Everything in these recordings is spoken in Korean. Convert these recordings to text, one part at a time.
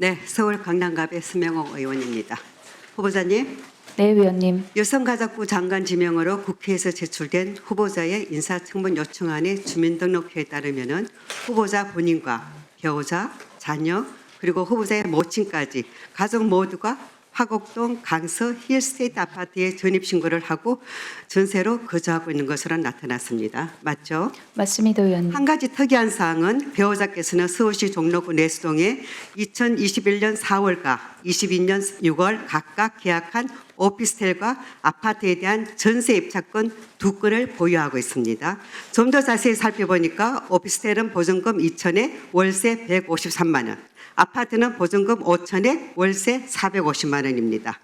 네, 서울 강남갑의 스명옥 의원입니다. 후보자님, 네, 위원님. 여성가족부 장관 지명으로 국회에서 제출된 후보자의 인사청문 요청안의 주민등록표에 따르면은 후보자 본인과 배우자, 자녀, 그리고 후보자의 모친까지 가족 모두가 화곡동 강서 힐스테이트 아파트에 전입신고를 하고 전세로 거주하고 있는 것으로 나타났습니다. 맞죠? 맞습니다, 위원님. 한 가지 특이한 사항은 배우자께서는 서울시 종로구 내수동에 2021년 4월과 22년 6월 각각 계약한 오피스텔과 아파트에 대한 전세 입찰권 2건을 보유하고 있습니다. 좀 더 자세히 살펴보니까 오피스텔은 보증금 2천에 월세 153만 원, 아파트는 보증금 5천에 월세 450만 원입니다.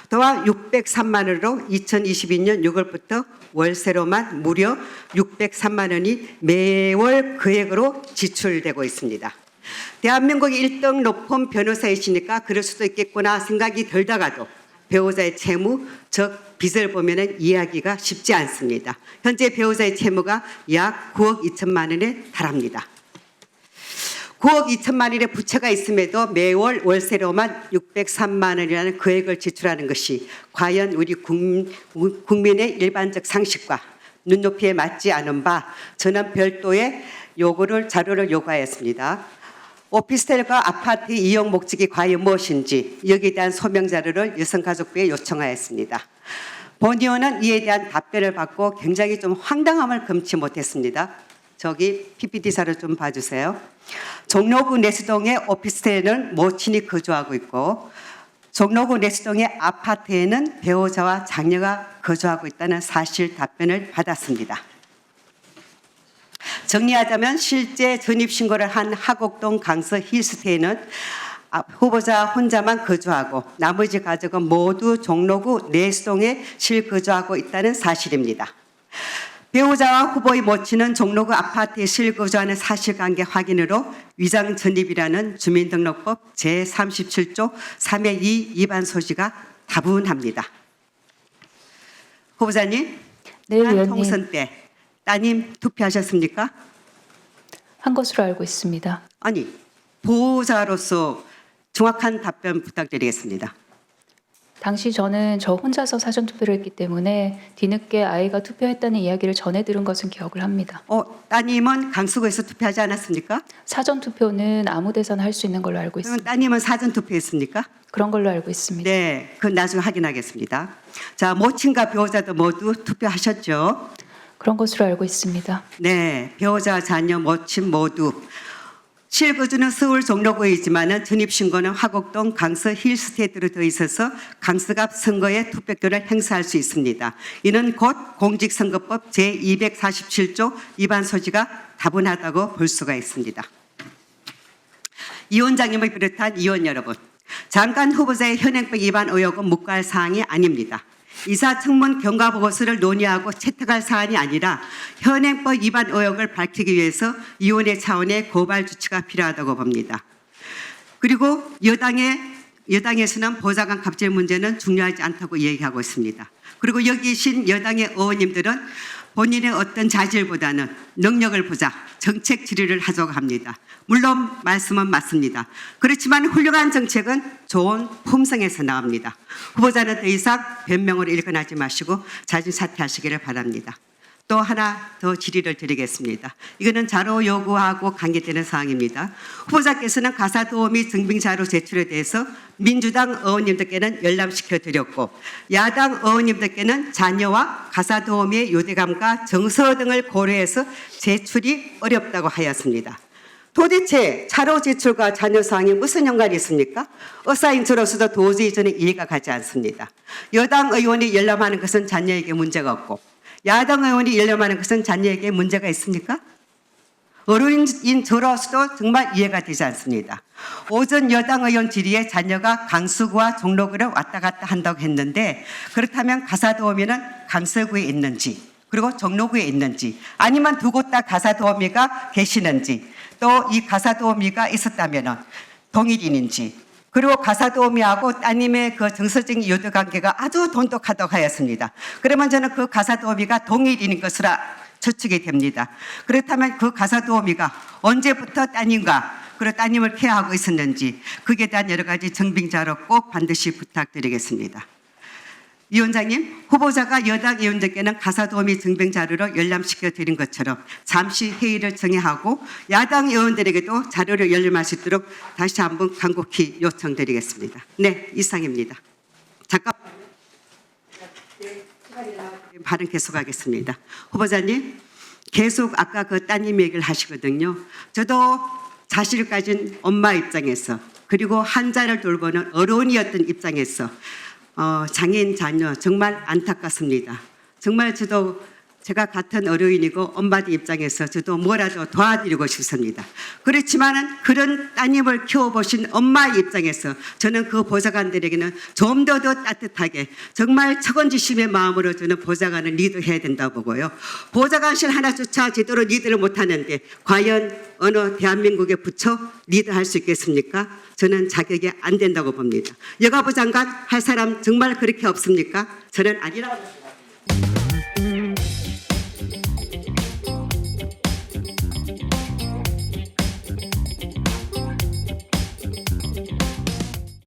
또한 603만 원으로 2022년 6월부터 월세로만 무려 603만 원이 매월 금액으로 지출되고 있습니다. 대한민국의 1등 로펌 변호사이시니까 그럴 수도 있겠구나 생각이 들다가도 배우자의 채무, 즉 빚을 보면 이해하기가 쉽지 않습니다. 현재 배우자의 채무가 약 9억 2천만 원에 달합니다. 9억 2천만 원의 부채가 있음에도 매월 월세로만 603만 원이라는 금액을 지출하는 것이 과연 우리 국민의 일반적 상식과 눈높이에 맞지 않은 바 저는 별도의 자료를 요구하였습니다. 오피스텔과 아파트 이용 목적이 과연 무엇인지 여기에 대한 소명 자료를 여성가족부에 요청하였습니다. 본 의원은 이에 대한 답변을 받고 굉장히 좀 황당함을 금치 못했습니다. 저기 PPT사를 좀 봐주세요. 종로구 내수동의 오피스텔에는 모친이 거주하고 있고 종로구 내수동의 아파트에는 배우자와 장녀가 거주하고 있다는 사실 답변을 받았습니다. 정리하자면 실제 전입신고를 한 화곡동 강서 힐스테이는 후보자 혼자만 거주하고 나머지 가족은 모두 종로구 내수동에 실거주하고 있다는 사실입니다. 배우자와 후보의 모친은 종로구 아파트에 실거주하는 사실관계 확인으로 위장 전입이라는 주민등록법 제37조 3의 2 위반 소지가 다분합니다. 후보자님, 네, 지난 위원님. 총선 때 따님 투표하셨습니까? 한 것으로 알고 있습니다. 아니, 보호자로서 정확한 답변 부탁드리겠습니다. 당시 저는 저 혼자서 사전투표를 했기 때문에 뒤늦게 아이가 투표했다는 이야기를 전해 들은 것은 기억을 합니다. 따님은 강서구에서 투표하지 않았습니까? 사전투표는 아무 데서나 할 수 있는 걸로 알고 그러면 있습니다. 따님은 사전 투표했습니까? 그런 걸로 알고 있습니다. 네, 그건 나중에 확인하겠습니다. 자, 모친과 배우자도 모두 투표하셨죠? 그런 것으로 알고 있습니다. 네, 배우자, 자녀, 모친 모두 실거주는 서울 종로구이지만 전입신고는 화곡동 강서 힐스테이트로 되어 있어서 강서갑 선거에 투표권을 행사할 수 있습니다. 이는 곧 공직선거법 제247조 위반 소지가 다분하다고 볼 수가 있습니다. 이 위원장님을 비롯한 의원 여러분, 장관 후보자의 현행법 위반 의혹은 묵과할 사항이 아닙니다. 이사청문 경과보고서를 논의하고 채택할 사안이 아니라 현행법 위반 의혹을 밝히기 위해서 위원회 차원의 고발 조치가 필요하다고 봅니다. 그리고 여당에서는 보좌관 갑질 문제는 중요하지 않다고 얘기하고 있습니다. 그리고 여기 계신 여당의 의원님들은 본인의 어떤 자질보다는 능력을 보자 정책 질의를 하자고 합니다. 물론 말씀은 맞습니다. 그렇지만 훌륭한 정책은 좋은 품성에서 나옵니다. 후보자는 더 이상 변명으로 일관하지 마시고 자진 사퇴하시기를 바랍니다. 또 하나 더 질의를 드리겠습니다. 이거는 자료 요구하고 관계되는 사항입니다. 후보자께서는 가사도우미 증빙자료 제출에 대해서 민주당 의원님들께는 열람시켜 드렸고 야당 의원님들께는 자녀와 가사도우미의 유대감과 정서 등을 고려해서 제출이 어렵다고 하였습니다. 도대체 자료 제출과 자녀 사항이 무슨 연관이 있습니까? 의사인처로서도 도저히 저는 이해가 가지 않습니다. 여당 의원이 열람하는 것은 자녀에게 문제가 없고 야당 의원이 열람하는 것은 자녀에게 문제가 있습니까? 어른인 저로서도 정말 이해가 되지 않습니다. 오전 여당 의원 질의에 자녀가 강서구와 종로구를 왔다 갔다 한다고 했는데 그렇다면 가사도우미는 강서구에 있는지 그리고 종로구에 있는지 아니면 두 곳 다 가사도우미가 계시는지 또 이 가사도우미가 있었다면 동일인인지 그리고 가사도우미하고 따님의 그 정서적인 유대 관계가 아주 돈독하다고 하였습니다. 그러면 저는 그 가사도우미가 동일인인 것으로 추측이 됩니다. 그렇다면 그 가사도우미가 언제부터 따님과 그리고 따님을 케어하고 있었는지 그에 대한 여러 가지 증빙 자료 꼭 반드시 부탁드리겠습니다. 위원장님, 후보자가 여당 의원들께는 가사도우미 증빙 자료로 열람시켜 드린 것처럼 잠시 회의를 정회하고 야당 의원들에게도 자료를 열람할 수 있도록 다시 한번 간곡히 요청드리겠습니다. 네, 이상입니다. 잠깐 발언 계속하겠습니다. 후보자님, 계속 아까 그 따님 얘기를 하시거든요. 저도 자식을 가진 엄마 입장에서 그리고 한자를 돌보는 어른이었던 입장에서 장애인 자녀 정말 안타깝습니다. 정말 저도 제가 같은 어른이고 엄마들 입장에서 저도 뭐라도 도와드리고 싶습니다. 그렇지만은 그런 따님을 키워보신 엄마 입장에서 저는 그 보좌관들에게는 좀 더 따뜻하게 정말 책임지심의 마음으로 저는 보좌관을 리드해야 된다고 보고요. 보좌관실 하나조차 제대로 리드를 못하는데 과연 어느 대한민국의 부처 리드할 수 있겠습니까? 저는 자격이 안 된다고 봅니다. 여가부 장관 할 사람 정말 그렇게 없습니까? 저는 아니라고